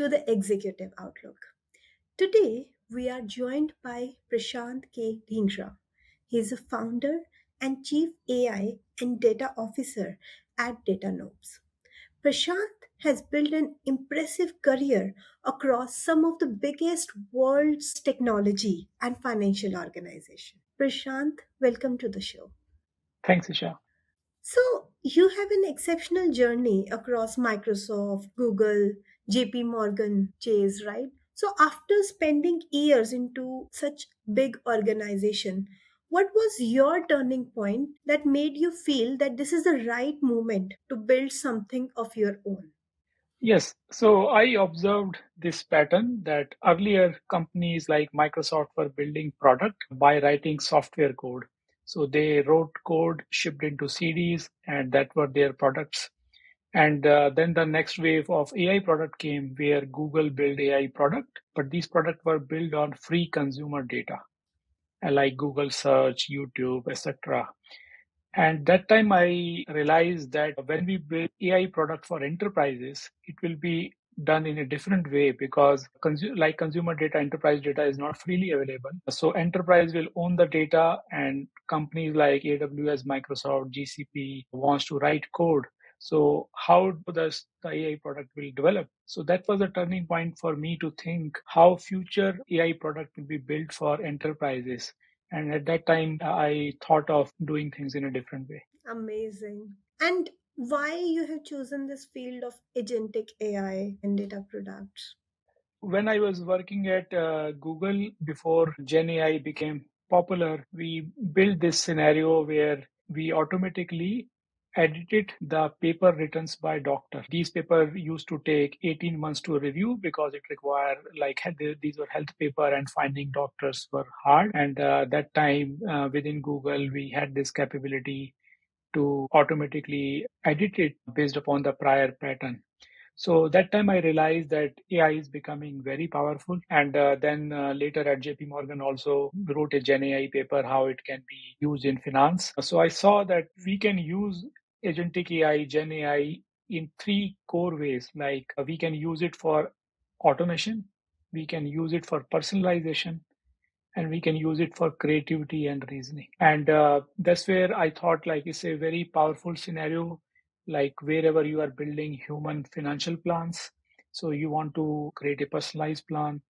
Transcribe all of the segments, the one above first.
to the Executive Outlook. Today, we are joined by Prashant K. Dhingra. He is a founder and Chief AI and Data Officer at DataNobes. Prashant has built an impressive career across some of the biggest world's technology and financial organizations. Prashant, welcome to the show. Thanks, Isha. So, you have an exceptional journey across Microsoft, Google, JP Morgan, Chase, right? So, after spending years into such big organization, what was your turning point that made you feel that this is the right moment to build something of your own? Yes, so I observed this pattern that earlier companies like Microsoft were building product by writing software code. So they wrote code, shipped into CDs, and that were their products. And then the next wave of AI product came where Google built AI product, but these products were built on free consumer data, like Google search, YouTube, etc. And that time I realized that when we build AI product for enterprises, it will be done in a different way because like consumer data, enterprise data is not freely available. So enterprise will own the data and companies like AWS, Microsoft, GCP wants to write code. So how does the AI product will develop? So that was a turning point for me to think how future AI product will be built for enterprises. And at that time, I thought of doing things in a different way. Amazing. And why you have chosen this field of agentic AI and data products? When I was working at Google before Gen AI became popular, we built this scenario where we automatically edited the paper written by doctor. These paper used to take 18 months to review because it required like these were health paper and finding doctors were hard. And that time within Google, we had this capability to automatically edit it based upon the prior pattern. So that time I realized that AI is becoming very powerful. And then later at JP Morgan also wrote a Gen AI paper, how it can be used in finance. So I saw that we can use agentic AI, Gen AI in three core ways. Like we can use it for automation, we can use it for personalization, and we can use it for creativity and reasoning. And that's where I thought like it's a very powerful scenario, like wherever you are building human financial plans. So you want to create a personalized plan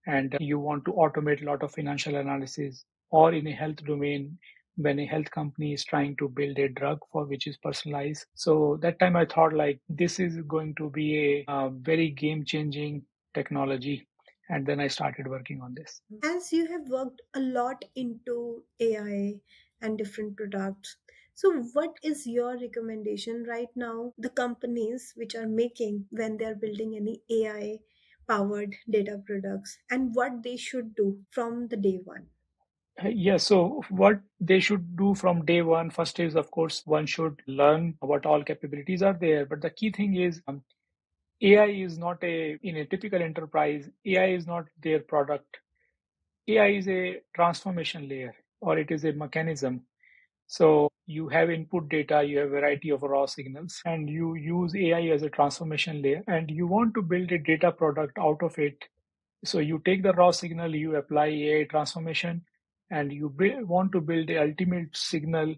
and you want to automate a lot of financial analysis, or in a health domain when a health company is trying to build a drug for which is personalized. So that time I thought like this is going to be a very game changing technology, and then I started working on this. As you have worked a lot into AI and different products, so what is your recommendation right now, the companies which are making when they're building any AI powered data products, and what they should do from the day one? Yeah, so what they should do from day one, first is, of course, one should learn what all capabilities are there. But the key thing is AI is not in a typical enterprise, AI is not their product. AI is a transformation layer or it is a mechanism. So you have input data, you have a variety of raw signals, and you use AI as a transformation layer, and you want to build a data product out of it. So you take the raw signal, you apply AI transformation, and you want to build the ultimate signal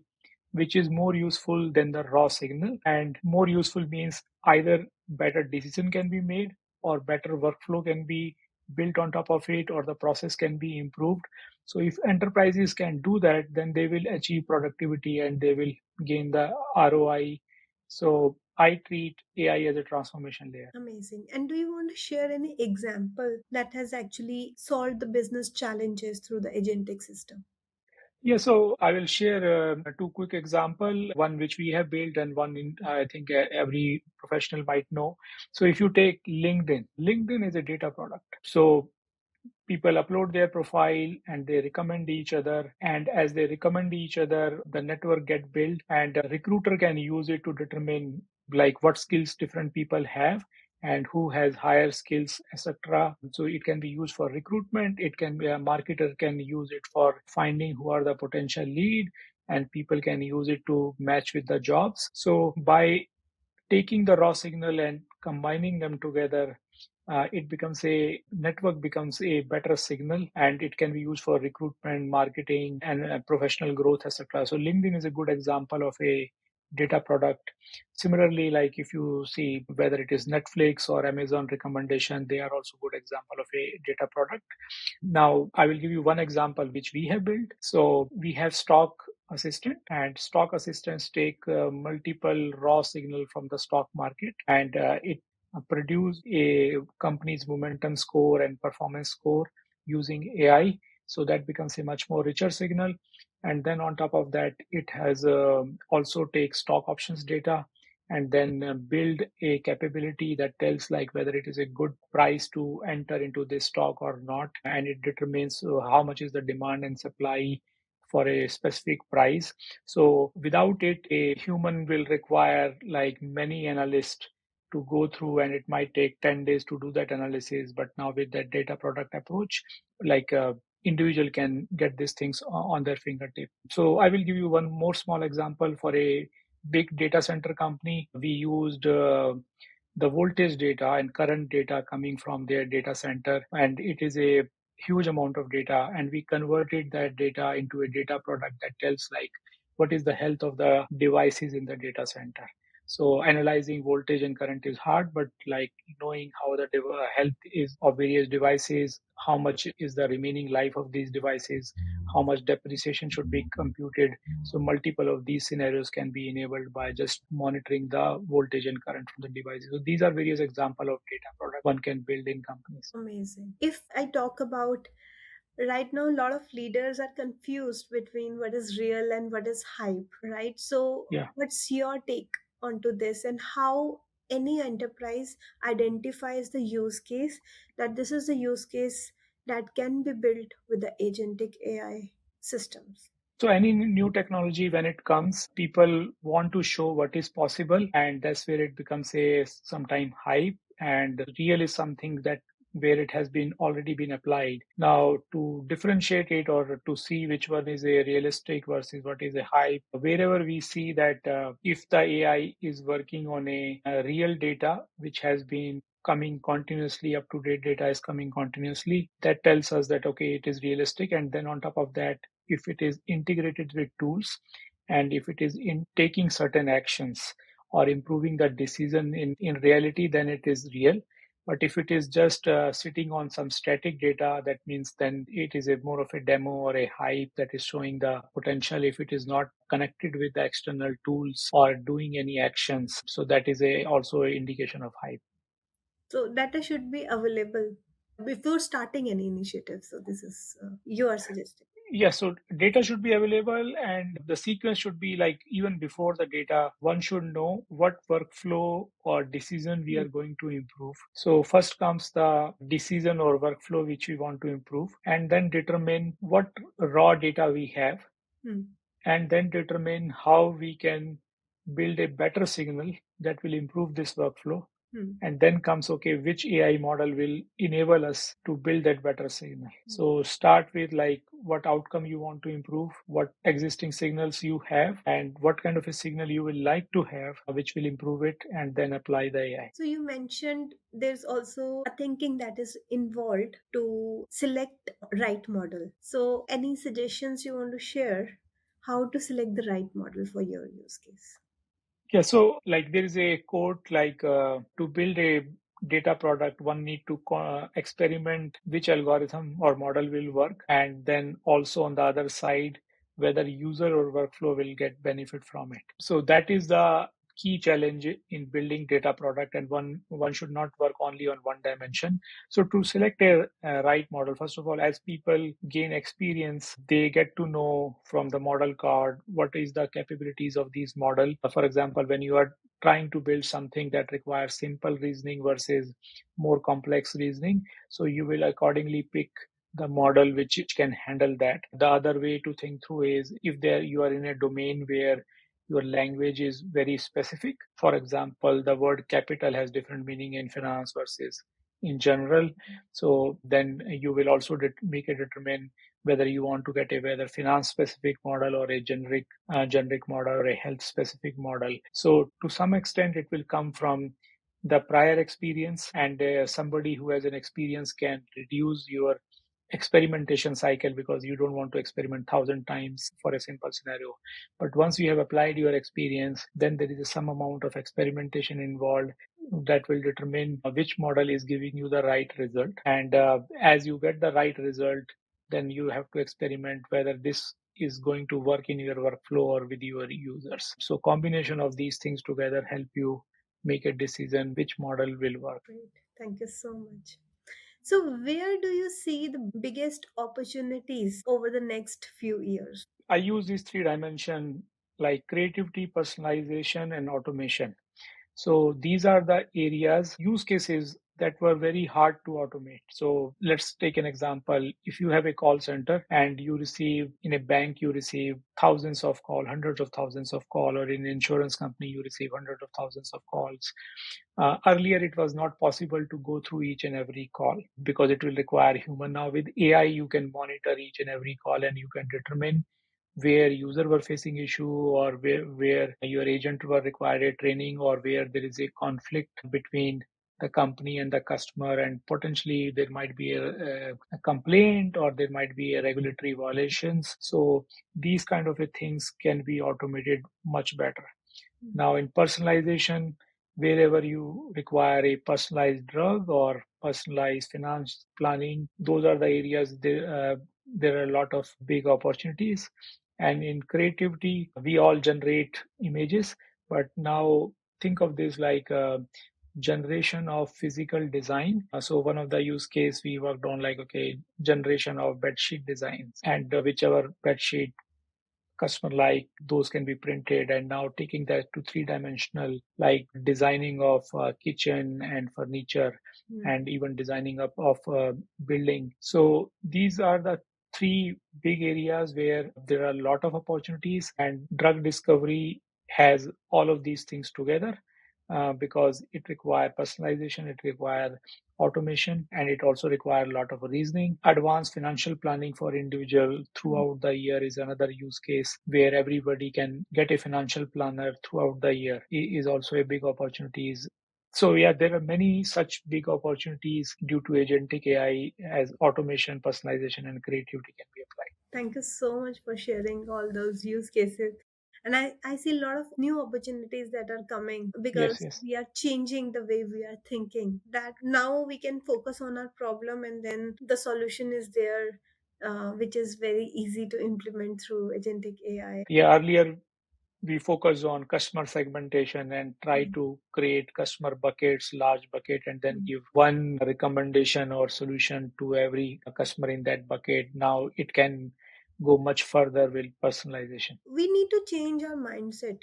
which is more useful than the raw signal. And more useful means either better decision can be made or better workflow can be built on top of it, or the process can be improved. So if enterprises can do that, then they will achieve productivity and they will gain the ROI. So I treat AI as a transformation layer. Amazing. And do you want to share any example that has actually solved the business challenges through the agentic system? Yeah, so I will share two quick example, one which we have built and one in I think every professional might know. So if you take LinkedIn, LinkedIn is a data product. So people upload their profile and they recommend each other, and as they recommend each other the network get built, and a recruiter can use it to determine like what skills different people have and who has higher skills, etc. So it can be used for recruitment, it can be a marketer can use it for finding who are the potential lead, and people can use it to match with the jobs. So by taking the raw signal and combining them together, it becomes a network becomes a better signal, and it can be used for recruitment, marketing, and professional growth, etc. So LinkedIn is a good example of a data product. Similarly, like if you see whether it is Netflix or Amazon recommendation, they are also good example of a data product. Now, I will give you one example which we have built. So we have stock assistant, and stock assistants take multiple raw signal from the stock market, and it produce a company's momentum score and performance score using AI. So that becomes a much more richer signal. And then on top of that, it has also takes stock options data and then build a capability that tells like whether it is a good price to enter into this stock or not, and it determines how much is the demand and supply for a specific price. So without it, a human will require like many analysts to go through, and it might take 10 days to do that analysis. But now with that data product approach, like individual can get these things on their fingertip. So I will give you one more small example. For a big data center company, we used the voltage data and current data coming from their data center, and it is a huge amount of data, and we converted that data into a data product that tells like what is the health of the devices in the data center. So analyzing voltage and current is hard, but like knowing how the health is of various devices, how much is the remaining life of these devices, how much depreciation should be computed. So multiple of these scenarios can be enabled by just monitoring the voltage and current from the devices. So these are various example of data product one can build in companies. Amazing. If I talk about right now, a lot of leaders are confused between what is real and what is hype, right? So, Yeah. what's your take onto this, and how any enterprise identifies the use case that this is the use case that can be built with the agentic AI systems? So any new technology, when it comes, people want to show what is possible, and that's where it becomes a sometime hype. And real is something that where it has been already been applied. Now, to differentiate it or to see which one is a realistic versus what is a hype, wherever we see that if the AI is working on a real data which has been coming continuously, up to date data is coming continuously, that tells us that okay, it is realistic. And then on top of that, if it is integrated with tools, and if it is in taking certain actions or improving the decision in reality, then it is real. But if it is just sitting on some static data, that means then it is a more of a demo or a hype that is showing the potential. If it is not connected with the external tools or doing any actions, so that is a also an indication of hype. So, data should be available before starting any initiative. So, this is you are suggesting. Yes, so data should be available, and the sequence should be like even before the data, one should know what workflow or decision we Hmm. are going to improve. So first comes the decision or workflow which we want to improve, and then determine what raw data we have, Hmm. and then determine how we can build a better signal that will improve this workflow. Hmm. And then comes okay, which AI model will enable us to build that better signal. So start with like what outcome you want to improve, what existing signals you have, and what kind of a signal you will like to have which will improve it, and then apply the AI. So you mentioned there's also a thinking that is involved to select right model. So any suggestions you want to share how to select the right model for your use case? Yeah, so like there is a quote like to build a data product, one need to experiment which algorithm or model will work, and then also on the other side whether user or workflow will get benefit from it. So that is the key challenge in building data product, and one should not work only on one dimension. So to select a right model, first of all, as people gain experience, they get to know from the model card what is the capabilities of these model. For example, when you are trying to build something that requires simple reasoning versus more complex reasoning, so you will accordingly pick the model which can handle that. The other way to think through is if there you are in a domain where your language is very specific. For example, the word capital has different meaning in finance versus in general. So then you will also make a determine whether you want to get a whether finance specific model or a generic model or a health specific model. So to some extent, it will come from the prior experience, and somebody who has an experience can reduce your experimentation cycle because you don't want to experiment 1,000 times for a simple scenario. But once you have applied your experience, then there is some amount of experimentation involved that will determine which model is giving you the right result. And as you get the right result, then you have to experiment whether this is going to work in your workflow or with your users. So combination of these things together help you make a decision which model will work. Great. Thank you so much. So, where do you see the biggest opportunities over the next few years? I use these three dimension like creativity, personalization, and automation. So these are the areas, use cases that were very hard to automate. So let's take an example. If you have a call center and you receive in a bank, you receive thousands of calls, hundreds of thousands of calls, or in an insurance company, you receive hundreds of thousands of calls. Earlier, it was not possible to go through each and every call because it will require human. Now with AI, you can monitor each and every call and you can determine where user were facing issue or where your agent were required a training or where there is a conflict between the company and the customer, and potentially there might be a complaint or there might be a regulatory violations. So these kind of things can be automated much better. Now in personalization, wherever you require a personalized drug or personalized finance planning, those are the areas there are a lot of big opportunities. And in creativity, we all generate images, but now think of this like generation of physical design. So one of the use case we worked on, like, okay, generation of bed sheet designs, and whichever bed sheet customer like, those can be printed. And now taking that to three-dimensional, like designing of kitchen and furniture, and even designing up of building. So these are the three big areas where there are a lot of opportunities, and drug discovery has all of these things together because it requires personalization, it requires automation, and it also requires a lot of reasoning. Advanced financial planning for individual throughout the year is another use case where everybody can get a financial planner throughout the year is also a big opportunities. So yeah, there are many such big opportunities due to agentic AI as automation, personalization, and creativity can be applied. Thank you so much for sharing all those use cases. And I see a lot of new opportunities that are coming Yes, because yes. we are changing the way we are thinking. That now we can focus on our problem and then the solution is there, which is very easy to implement through agentic AI. Yeah, earlier we focus on customer segmentation and try to create customer buckets, large bucket, and then give one recommendation or solution to every customer in that bucket. Now it can go much further with personalization. We need to change our mindset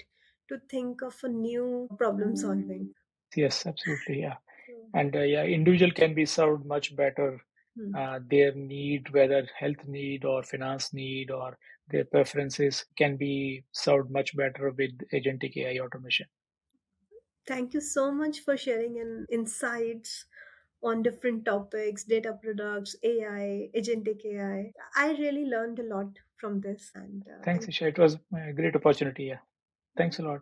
to think of a new problem solving. Yes, absolutely. Yeah. So, And yeah, individual can be served much better. hmm. Their need, whether health need or finance need or their preferences, can be served much better with agentic AI automation. Thank you so much for sharing insights on different topics, data products, AI, agentic AI. I really learned a lot from this, and Thanks, thank Isha. It was a great opportunity. Yeah. Thanks a lot.